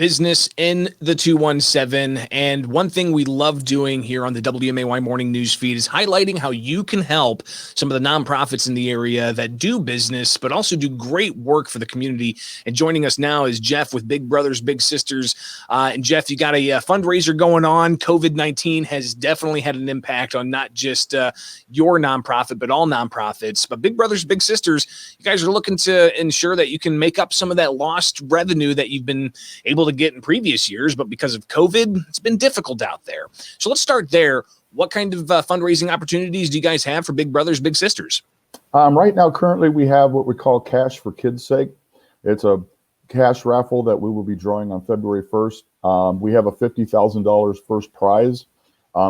Business in the 217. And one thing we love doing here on the WMAY morning news feed is highlighting how you can help some of the nonprofits in the area that do business, but also do great work for the community. And joining us now is Jeff with Big Brothers Big Sisters. And Jeff, you got a fundraiser going on. COVID-19 has definitely had an impact on not just your nonprofit, but all nonprofits. But Big Brothers Big Sisters, you guys are looking to ensure that you can make up some of that lost revenue that you've been able to get in previous years, but because of COVID, it's been difficult out there. So let's start there. What kind of fundraising opportunities do you guys have for Big Brothers Big Sisters? Right now, currently, we have what we call Cash for Kids' Sake. It's a cash raffle that we will be drawing on February 1st. We have a $50,000 first prize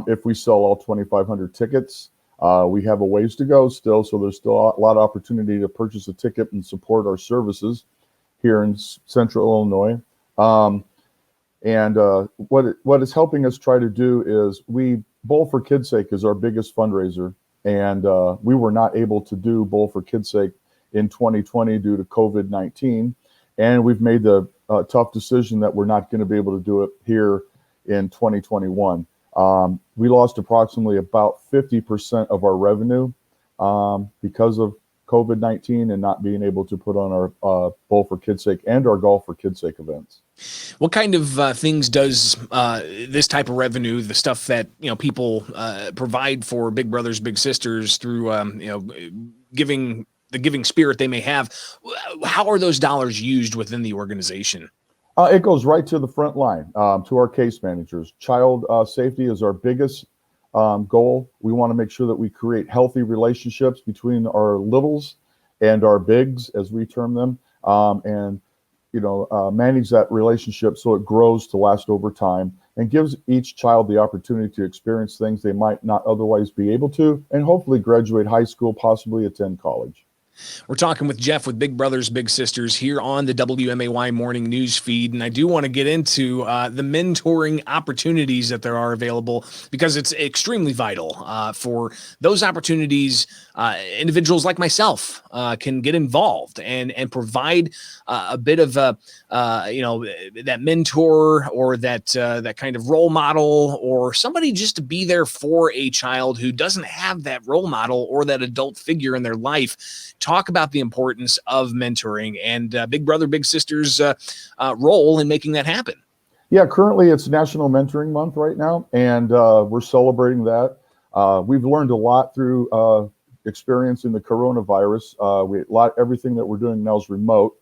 if we sell all 2,500 tickets. We have a ways to go still, so there's still a lot of opportunity to purchase a ticket and support our services here in Central Illinois. What is helping us try to do is Bowl for Kids' Sake is our biggest fundraiser, and we were not able to do Bowl for Kids' Sake in 2020 due to COVID-19, and we've made the tough decision that we're not going to be able to do it here in 2021. We lost approximately about 50% of our revenue because of COVID-19 and not being able to put on our Bowl for Kids' Sake and our Golf for Kids' Sake events. What kind of things does this type of revenue, the stuff that people provide for Big Brothers Big Sisters through giving spirit they may have, how are those dollars used within the organization? It goes right to the front line, to our case managers. Child safety is our biggest goal. We want to make sure that we create healthy relationships between our littles and our bigs, as we term them, and manage that relationship so it grows to last over time and gives each child the opportunity to experience things they might not otherwise be able to, and hopefully graduate high school, possibly attend college. We're talking with Jeff with Big Brothers Big Sisters here on the WMAY morning news feed, and I do want to get into the mentoring opportunities that there are available, because it's extremely vital for those opportunities. Individuals like myself can get involved and provide a bit of that mentor or that kind of role model, or somebody just to be there for a child who doesn't have that role model or that adult figure in their life. Talk about the importance of mentoring and Big Brother Big Sisters role in making that happen. Yeah, currently it's National Mentoring Month right now, and we're celebrating that. We've learned a lot through experiencing the coronavirus. Everything that we're doing now is remote,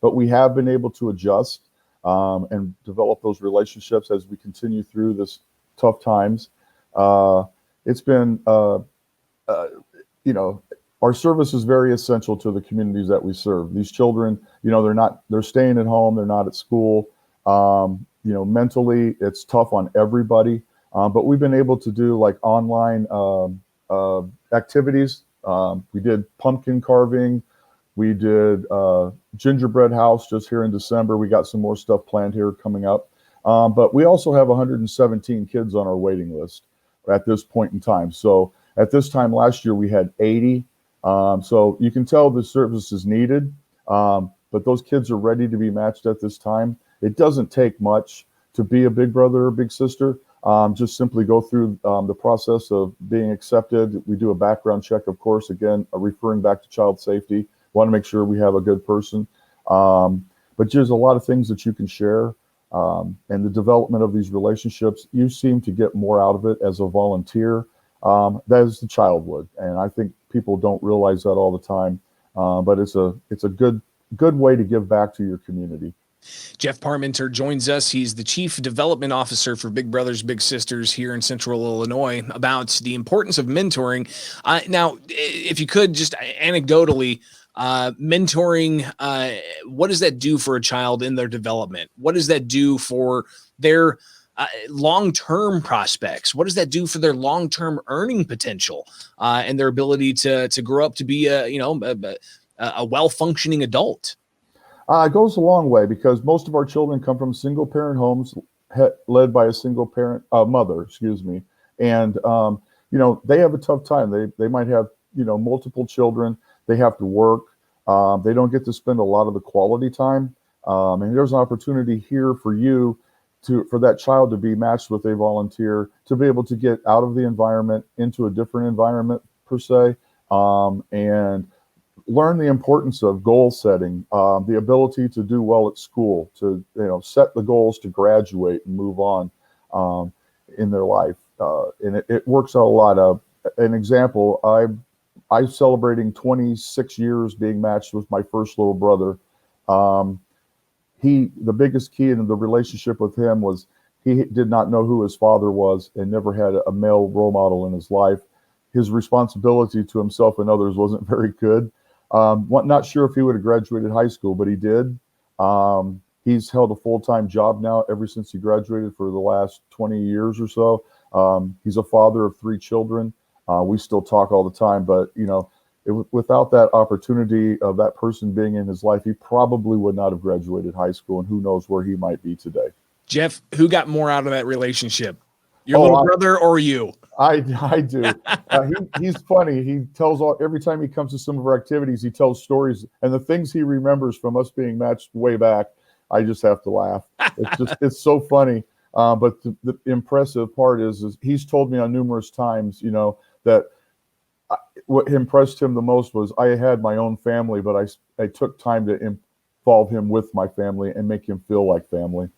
but we have been able to adjust and develop those relationships as we continue through this tough times. It's been, our service is very essential to the communities that we serve. These children, they're staying at home, they're not at school. Mentally, it's tough on everybody. But we've been able to do like online activities. We did pumpkin carving. We did gingerbread house just here in December. We got some more stuff planned here coming up. But we also have 117 kids on our waiting list at this point in time. So at this time last year, we had 80. So you can tell the service is needed, but those kids are ready to be matched at this time. It doesn't take much to be a big brother or big sister. Just simply go through the process of being accepted. We do a background check, of course, again, referring back to child safety. Want to make sure we have a good person. But there's a lot of things that you can share. And the development of these relationships, you seem to get more out of it as a volunteer. That is the child would. And I think people don't realize that all the time. But it's a good way to give back to your community. Jeff Parmenter joins us. He's the Chief Development Officer for Big Brothers Big Sisters here in Central Illinois, about the importance of mentoring. Now, if you could just anecdotally, mentoring, what does that do for a child in their development? What does that do for their long-term prospects? What does that do for their long-term earning potential and their ability to grow up to be a well-functioning adult? It goes a long way, because most of our children come from single-parent homes led by a single-parent mother, and they have a tough time. They might have multiple children. They have to work. They don't get to spend a lot of the quality time And there's an opportunity here for you for that child to be matched with a volunteer, to be able to get out of the environment into a different environment per se, and learn the importance of goal setting, the ability to do well at school, to set the goals to graduate and move on in their life, and it works out a lot. An example, I'm celebrating 26 years being matched with my first little brother. The biggest key in the relationship with him was he did not know who his father was and never had a male role model in his life. His responsibility to himself and others wasn't very good. Not sure if he would have graduated high school, but he did. He's held a full-time job now ever since he graduated for the last 20 years or so. He's a father of 3 children. We still talk all the time, but without that opportunity of that person being in his life, he probably would not have graduated high school, and who knows where he might be today. Jeff, who got more out of that relationship? Your little brother or you? I do. He's funny. He tells every time he comes to some of our activities, he tells stories, and the things he remembers from us being matched way back, I just have to laugh. It's so funny. But the impressive part is he's told me on numerous times, that what impressed him the most was I had my own family, but I took time to involve him with my family and make him feel like family.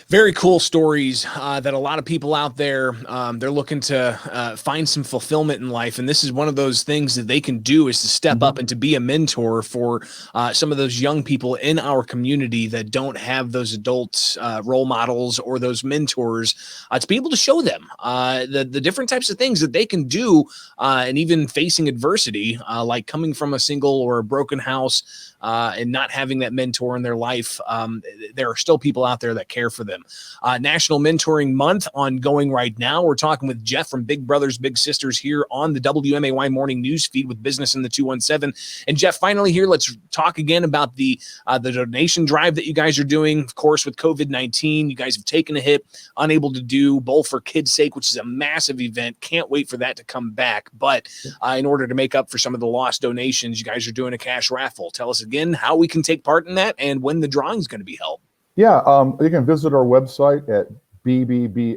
Very cool stories that a lot of people out there, they're looking to find some fulfillment in life. And this is one of those things that they can do, is to step up and to be a mentor for some of those young people in our community that don't have those adult role models or those mentors, to be able to show them the different types of things that they can do, and even facing adversity, like coming from a single or a broken house, and not having that mentor in their life. There are still people out there that care for them. National Mentoring Month ongoing right now. We're talking with Jeff from Big Brothers Big Sisters here on the WMAY Morning News Feed with Business in the 217. And Jeff, finally here, let's talk again about the donation drive that you guys are doing. Of course, with COVID-19, you guys have taken a hit, unable to do Bowl for Kids' Sake, which is a massive event. Can't wait for that to come back. But in order to make up for some of the lost donations, you guys are doing a cash raffle. Tell us again how we can take part in that and when the drawing is going to be held. Yeah, you can visit our website at bbbscil.org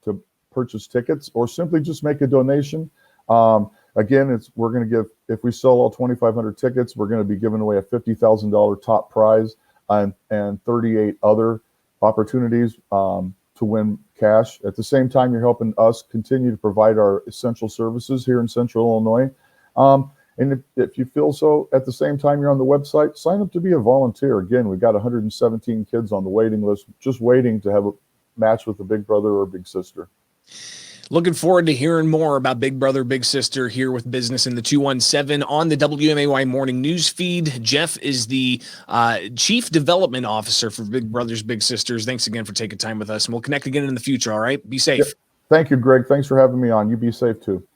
to purchase tickets, or simply just make a donation. Again, we're going to give, if we sell all 2,500 tickets, we're going to be giving away a $50,000 top prize and 38 other opportunities to win cash. At the same time, you're helping us continue to provide our essential services here in Central Illinois. And if you feel so, at the same time you're on the website, sign up to be a volunteer. Again, we've got 117 kids on the waiting list, just waiting to have a match with a big brother or big sister. Looking forward to hearing more about Big Brother, Big Sister here with Business in the 217 on the WMAY Morning News Feed. Jeff is the Chief Development Officer for Big Brothers, Big Sisters. Thanks again for taking time with us, and we'll connect again in the future, all right? Be safe. Thank you, Greg. Thanks for having me on. You be safe, too.